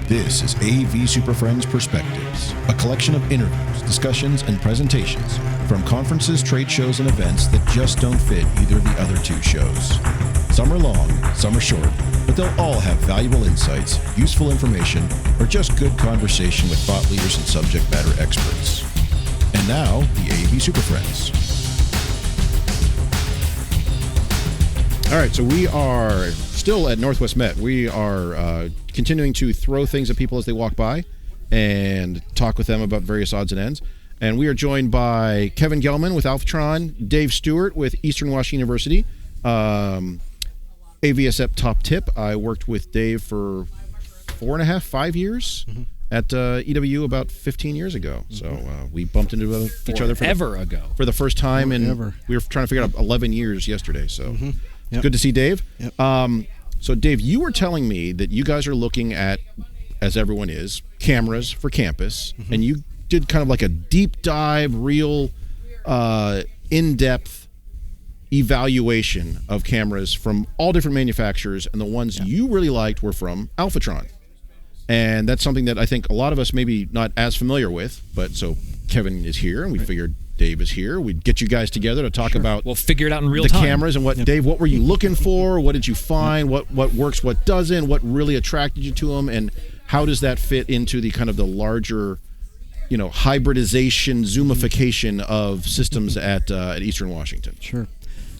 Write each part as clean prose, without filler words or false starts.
This is AV SuperFriends Perspectives, a collection of interviews, discussions, and presentations from conferences, trade shows, and events that just don't fit either of the other two shows. Some are long, some are short, but they'll all have valuable insights, useful information, or just good conversation with thought leaders and subject matter experts. And now, the AV SuperFriends. All right, so we are still at Northwest Met. We are continuing to throw things at people as they walk by and talk with them about various odds and ends. And we are joined by Kevin Gelman with Alfatron, Dave Stewart with Eastern Washington University, AVSEP Top Tip. I worked with Dave for 5 years at EWU about 15 years ago. So we bumped into each other for the first time. And we were trying to figure out 11 years yesterday. So it's good to see Dave. Yep. So, Dave, you were telling me that you guys are looking at, as everyone is, cameras for campus, and you did kind of like a deep dive, real in-depth evaluation of cameras from all different manufacturers, and the ones you really liked were from Alfatron. And that's something that I think a lot of us maybe not as familiar with, but so Kevin is here, and we figured Dave is here. We'd get you guys together to talk about we'll figure it out in real time. Cameras and what, Dave, what were you looking for? What did you find? What works, what doesn't? What really attracted you to them? And how does that fit into the kind of the larger, hybridization, zoomification of systems at Eastern Washington? Sure.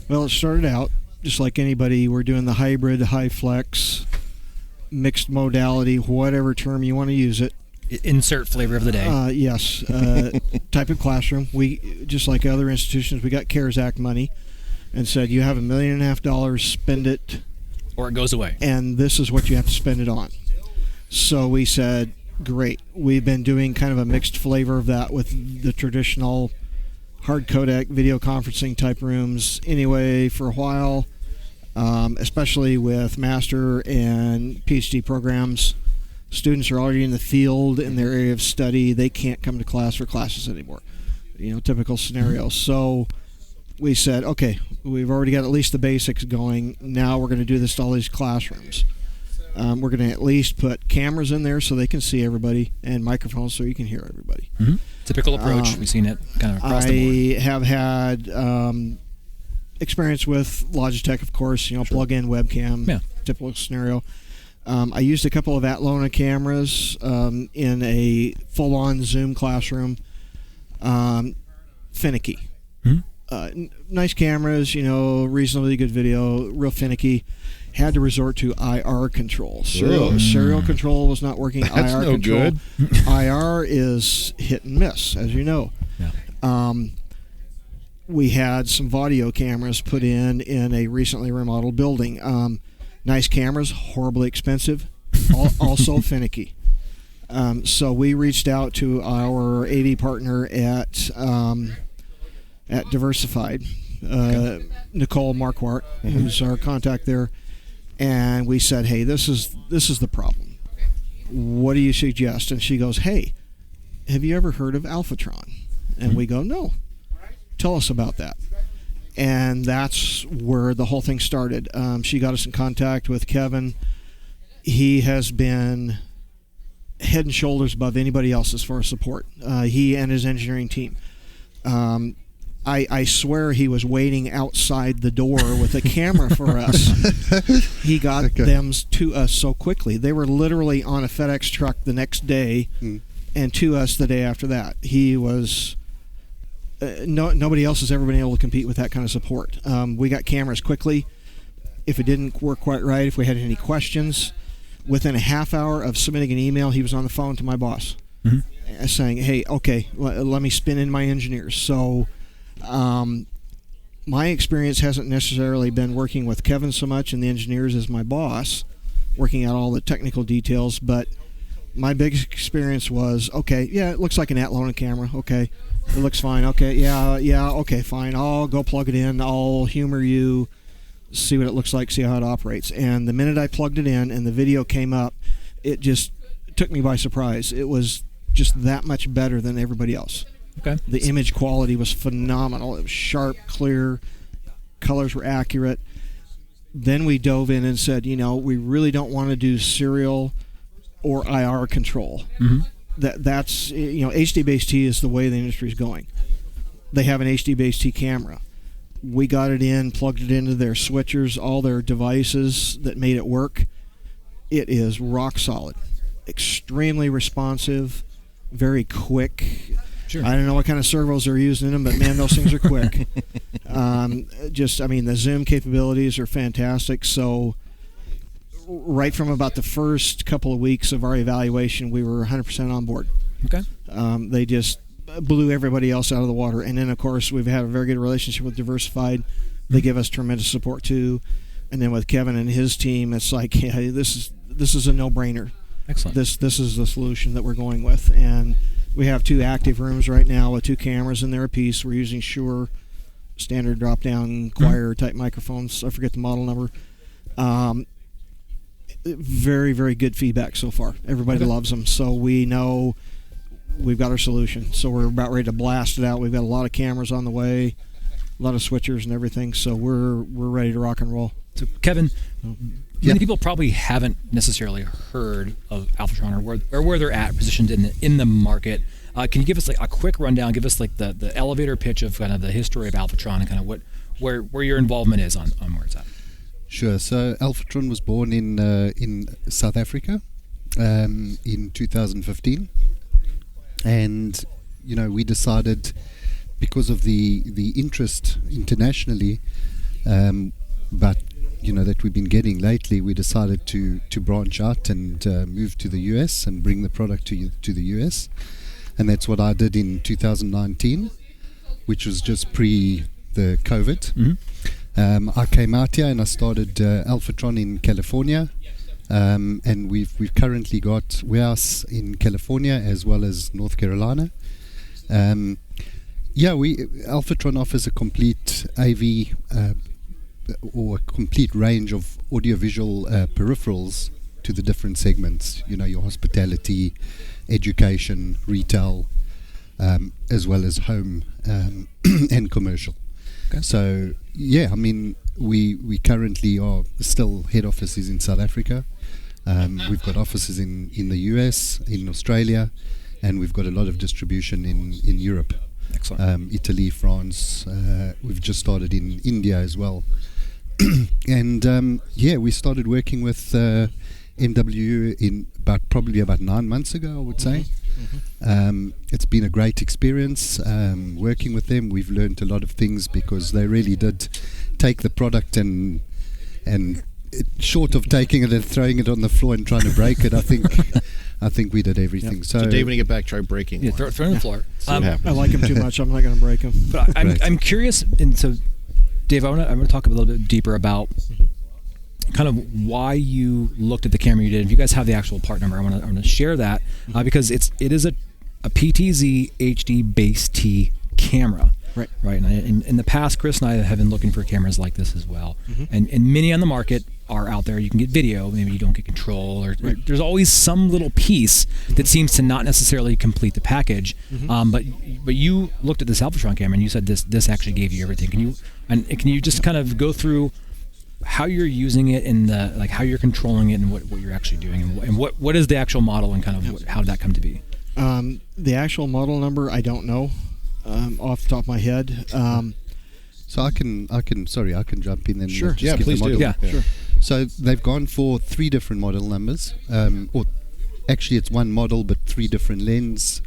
Well, it started out just like anybody. We're doing the hybrid, high flex, mixed modality, whatever term you want to use it. Insert flavor of the day. Yes. Type of classroom. We, just like other institutions, we got CARES Act money and said, you have $1.5 million, spend it. Or it goes away. And this is what you have to spend it on. So we said, great. We've been doing kind of a mixed flavor of that with the traditional hard codec video conferencing type rooms anyway for a while, especially with master and PhD programs. Students are already in the field in their area of study. They can't come to class for classes anymore. Typical scenario. So we said, okay, we've already got at least the basics going. Now we're going to do this to all these classrooms. We're going to at least put cameras in there so they can see everybody and microphones so you can hear everybody. Typical approach. We've seen it kind of across the board. I have had experience with Logitech, of course, plug-in webcam, typical scenario. I used a couple of Atlona cameras in a full-on Zoom classroom. Finicky. Nice cameras, reasonably good video, real finicky. Had to resort to IR control. Serial control was not working. That's IR no control. Good. IR is hit and miss, as you know. Yeah. We had some Audio cameras put in a recently remodeled building. Nice cameras, horribly expensive, also finicky. So we reached out to our AV partner at Diversified, Nicole Marquardt, who's our contact there, and we said, hey, this is the problem. What do you suggest? And she goes, hey, have you ever heard of Alfatron? And we go, no. Tell us about that. And that's where the whole thing started. She got us in contact with Kevin. He has been head and shoulders above anybody else as far as support. He and his engineering team. I swear he was waiting outside the door with a camera for us. He got them to us so quickly. They were literally on a FedEx truck the next day and to us the day after that. He was... nobody else has ever been able to compete with that kind of support. We got cameras quickly. If it didn't work quite right, if we had any questions, within a half hour of submitting an email, he was on the phone to my boss saying, hey, okay, let me spin in my engineers. So my experience hasn't necessarily been working with Kevin so much and the engineers as my boss, working out all the technical details, but my biggest experience was, okay, yeah, it looks like an Atlona camera, okay. It looks fine. Okay, yeah, okay, fine. I'll go plug it in. I'll humor you, see what it looks like, see how it operates. And the minute I plugged it in and the video came up, it just took me by surprise. It was just that much better than everybody else. Okay. The image quality was phenomenal. It was sharp, clear, colors were accurate. Then we dove in and said, we really don't want to do serial or IR control. That's HD-based-T is the way the industry is going. They have an HD-based-T camera. We got it in, plugged it into their switchers, all their devices that made it work. It is rock solid, extremely responsive, very quick. Sure. I don't know what kind of servos they're using in them, but man, those things are quick. The zoom capabilities are fantastic. So right from about the first couple of weeks of our evaluation, we were 100% on board. Okay. They just blew everybody else out of the water. And then, of course, we've had a very good relationship with Diversified. They give us tremendous support, too. And then with Kevin and his team, it's like, yeah, this is a no-brainer. Excellent. This is the solution that we're going with. And we have 2 active rooms right now with 2 cameras in there apiece. We're using Shure standard drop-down choir-type microphones. I forget the model number. Very, very good feedback so far. Everybody loves them. So we know we've got our solution. So we're about ready to blast it out. We've got a lot of cameras on the way, a lot of switchers and everything. So we're ready to rock and roll. So Kevin, many people probably haven't necessarily heard of Alfatron or where they're at positioned in the market. Can you give us like a quick rundown? Give us like the elevator pitch of kind of the history of Alfatron and kind of where your involvement is on where it's at. Sure. So Alfatron was born in South Africa in 2015, and we decided, because of the interest internationally, but that we've been getting lately, we decided to branch out and move to the US and bring the product to the US, and that's what I did in 2019, which was just pre the COVID. I came out here and I started Alfatron in California, and we've currently got warehouse in California as well as North Carolina. Alfatron offers a complete AV or a complete range of audiovisual peripherals to the different segments. Your hospitality, education, retail, as well as home and commercial. Okay. So we currently are still head offices in South Africa. We've got offices in the US, in Australia, and we've got a lot of distribution in Europe. Excellent. Italy, France. We've just started in India as well. And we started working with NWMET probably about 9 months ago, I would say. It's been a great experience working with them. We've learned a lot of things because they really did take the product and short of taking it and throwing it on the floor and trying to break it, I think we did everything. Yep. So Dave, when you get back, try breaking. Yeah, throw it on the floor. I like him too much. I'm not going to break him. But I'm curious, and so Dave, I want to talk a little bit deeper about kind of why you looked at the camera you did. If you guys have the actual part number, I want to share that because it is a PTZ HD-based-T camera. Right. And in the past, Chris and I have been looking for cameras like this as well. And many on the market are out there. You can get video, maybe you don't get control, or there's always some little piece that seems to not necessarily complete the package. But you looked at this Alfatron camera and you said this actually gave you everything. Can you just kind of go through how you're using it and how you're controlling it and what you're actually doing and what is the actual model and kind of how did that come to be? The actual model number I don't know off the top of my head. So I can jump in and sure. Just give please the model. do. Yeah, sure. So they've gone for 3 different model numbers, or actually it's one model but 3 different lens.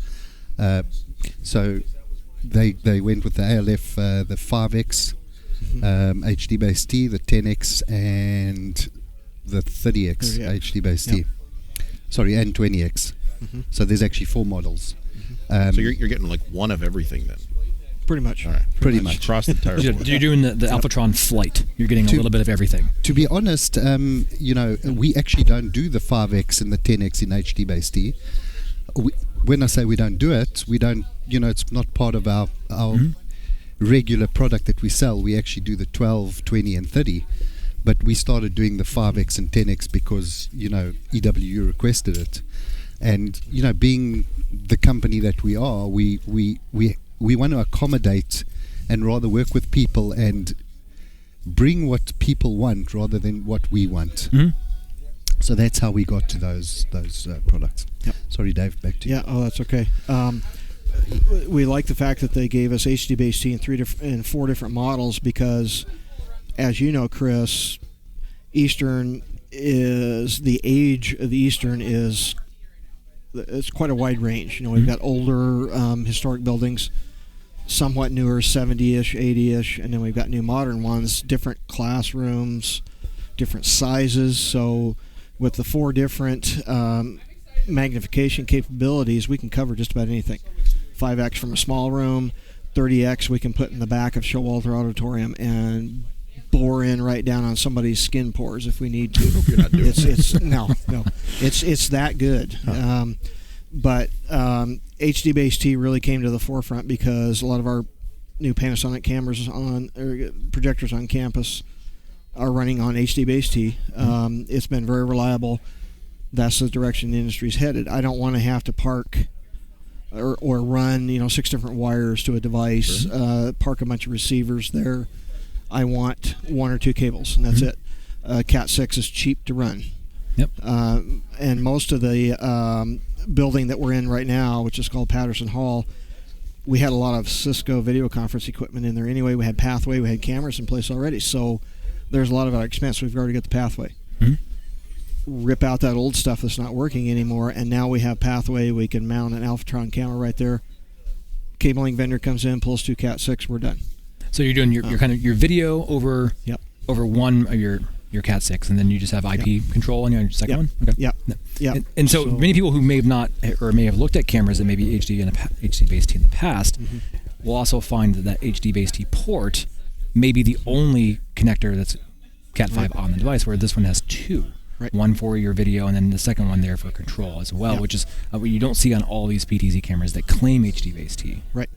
So they went with the ALF, the 5X, HD-based-T, the 10X, and the 30X HD-based-T. Sorry, and 20X. So there's actually 4 models. So you're getting like one of everything then. Pretty much. All right. Pretty much. Across the entire board. You're doing the Alfatron flight. You're getting a little bit of everything. To be honest, we actually don't do the 5X and the 10X in HD-based-T. When I say we don't do it, we don't. It's not part of our regular product that we sell. We actually do the 12, 20, and 30. But we started doing the 5X and 10X because EWU requested it, and being the company that we are, we want to accommodate and rather work with people and bring what people want rather than what we want. So that's how we got to those products. Yep. Sorry, Dave, back to you. Yeah, oh, that's okay. We like the fact that they gave us HD-based-T in 4 different models because, as you know, Chris, Eastern is the age of the Eastern is it's quite a wide range. You know, we've got older historic buildings, somewhat newer, 70-ish, 80-ish, and then we've got new modern ones, different classrooms, different sizes. So with the 4 different magnification capabilities, we can cover just about anything. 5X from a small room, 30X we can put in the back of Showalter Auditorium and bore in right down on somebody's skin pores if we need to. I hope you're not doing it's no, it's that good. Huh. But HD-based-T really came to the forefront because a lot of our new Panasonic cameras or projectors on campus are running on HD-based-T. It's been very reliable. That's the direction the industry's headed. I don't want to have to park or run 6 different wires to a device, park a bunch of receivers there. I want 1 or 2 cables, and that's it. Cat 6 is cheap to run. Yep. And most of the building that we're in right now, which is called Patterson Hall, we had a lot of Cisco video conference equipment in there anyway. We had Pathway, we had cameras in place already, so there's a lot of our expense. We've already got the Pathway. Rip out that old stuff that's not working anymore, and now we have Pathway. We can mount an Alfatron camera right there. Cabling vendor comes in, pulls 2 Cat 6, we're done. So you're doing your kind of your video over one of your Cat 6, and then you just have IP control on your second one. Okay. Yep. And so many people who may have not or may have looked at cameras that may be HD-based-T in the past will also find that HD-based-T port may be the only connector that's Cat 5 on the device, where this one has 2. Right. One for your video, and then the second one there for control as well, which is what you don't see on all these PTZ cameras that claim HD-based-T. Right.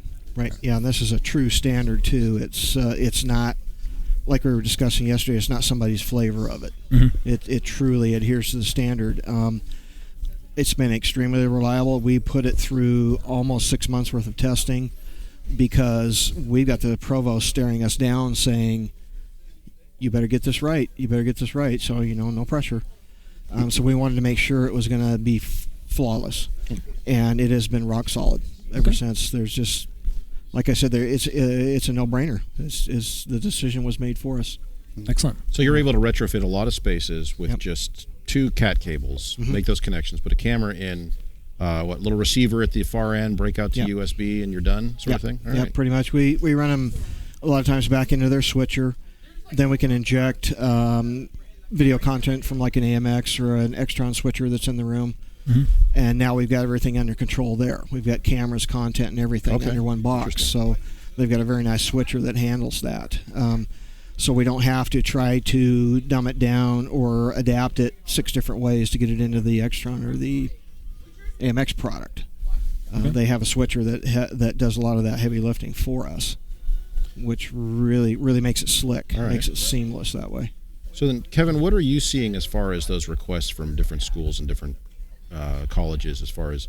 Yeah, and this is a true standard too. It's not like we were discussing yesterday. It's not somebody's flavor of it. It truly adheres to the standard. It's been extremely reliable. We put it through almost 6 months worth of testing because we've got the provost staring us down saying, you better get this right. You better get this right. So, no pressure. So we wanted to make sure it was going to be flawless. And it has been rock solid ever since. There's just, like I said, it's a no-brainer. The decision was made for us. Excellent. So you're able to retrofit a lot of spaces with just 2 Cat cables, make those connections, put a camera in, little receiver at the far end, break out to USB, and you're done, sort of thing? All right. Pretty much. We run them a lot of times back into their switcher. Then we can inject video content from like an AMX or an Extron switcher that's in the room. And now we've got everything under control there. We've got cameras, content, and everything under one box. So they've got a very nice switcher that handles that. So we don't have to try to dumb it down or adapt it 6 different ways to get it into the Extron or the AMX product. They have a switcher that does a lot of that heavy lifting for us, which really makes it slick, makes it seamless that way. So then, Kevin, what are you seeing as far as those requests from different schools and different colleges as far as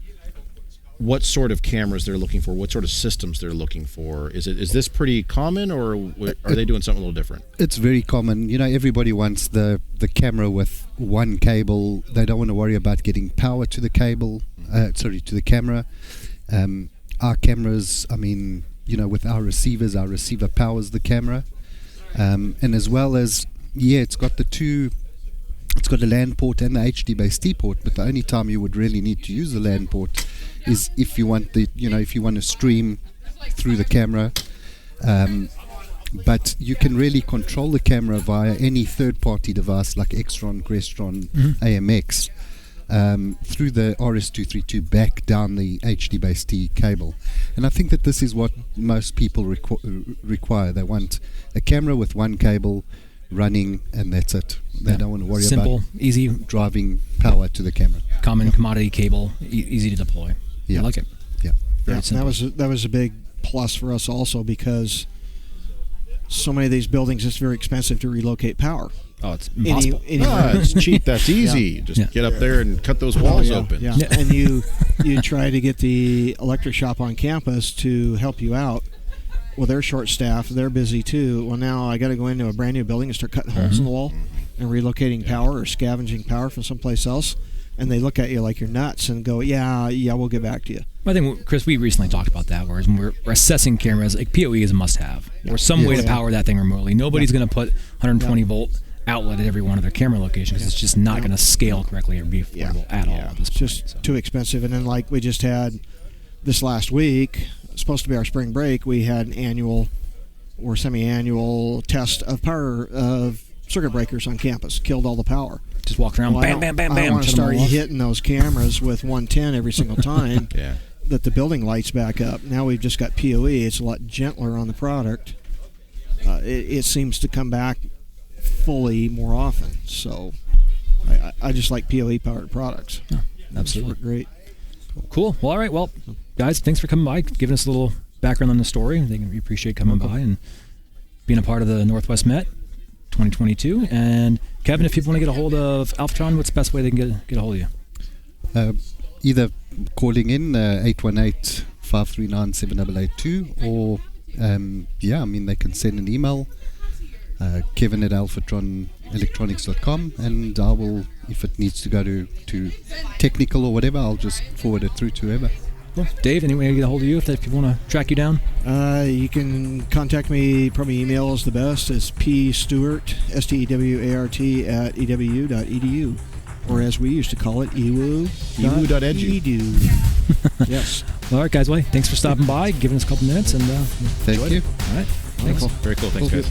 what sort of cameras they're looking for, what sort of systems they're looking for? Is this pretty common, or are they doing something a little different? It's very common. Everybody wants the camera with 1 cable. They don't want to worry about getting power to the cable, to the camera. Our cameras, with our receiver powers the camera, and as well as it's got the 2. It's got a LAN port and the HD-based-T port, but the only time you would really need to use the LAN port is if you want to stream through the camera. But you can really control the camera via any third-party device like Extron, Crestron, AMX. Through the RS-232 back down the HD-based-T cable. And I think that this is what most people require. They want a camera with 1 cable running, and that's it. They don't want to worry about easy driving power to the camera. Common commodity cable, easy to deploy. I like it. Very simple. That was a big plus for us also because so many of these buildings, it's very expensive to relocate power. Oh, it's impossible. It's cheap. That's easy. Just get up there and cut those walls open. And you try to get the electric shop on campus to help you out. Well, they're short-staffed. They're busy too. Well, now I got to go into a brand new building and start cutting holes in the wall. and relocating power or scavenging power from someplace else, and they look at you like you're nuts and go, yeah, we'll get back to you. I think, Chris, we recently talked about that, whereas when we're assessing cameras, like PoE is a must-have, or some way to power that thing remotely. Nobody's going to put 120-volt outlet at every one of their camera locations because it's just not going to scale correctly or be affordable at all. At this it's point, just too expensive. And then, like we just had this last week, supposed to be our spring break, we had an annual or semi-annual test of power of circuit breakers on campus. Killed all the power. Just walk around, bam, bam, bam, bam. I don't want to start hitting those cameras with 110 every single time that the building lights back up. Now we've just got PoE. It's a lot gentler on the product. It seems to come back fully more often. So I just like PoE powered products. Oh, absolutely. Great. Cool. Well, all right. Well, guys, thanks for coming by, giving us a little background on the story. I think we appreciate coming by and being a part of the Northwest Met 2022. And Kevin, if people want to get a hold of Alfatron, what's the best way they can get a hold of you? Either calling in 818-539-7882 or they can send an email, Kevin at alfatronelectronics.com, and I will, if it needs to go to technical or whatever, I'll just forward it through to whoever. Well, Dave, any way to get a hold of you if people want to track you down? You can contact me, probably email is the best. It's pstewart, Stewart, at EWU.edu. Or as we used to call it, EWU.edu. Yes. All right, guys. Well, thanks for stopping by, giving us a couple minutes, and thank you. It. All right. Thanks. Cool. Very cool. Thanks, guys.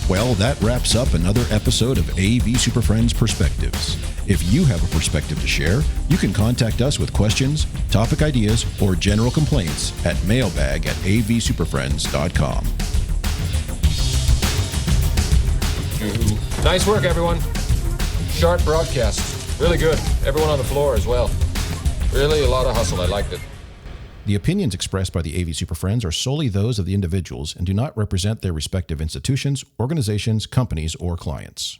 Well, that wraps up another episode of AV SuperFriends Perspectives. If you have a perspective to share, you can contact us with questions, topic ideas, or general complaints at mailbag@avsuperfriends.com. Nice work, everyone. Sharp broadcast. Really good. Everyone on the floor as well. Really a lot of hustle. I liked it. The opinions expressed by the AV SuperFriends are solely those of the individuals and do not represent their respective institutions, organizations, companies, or clients.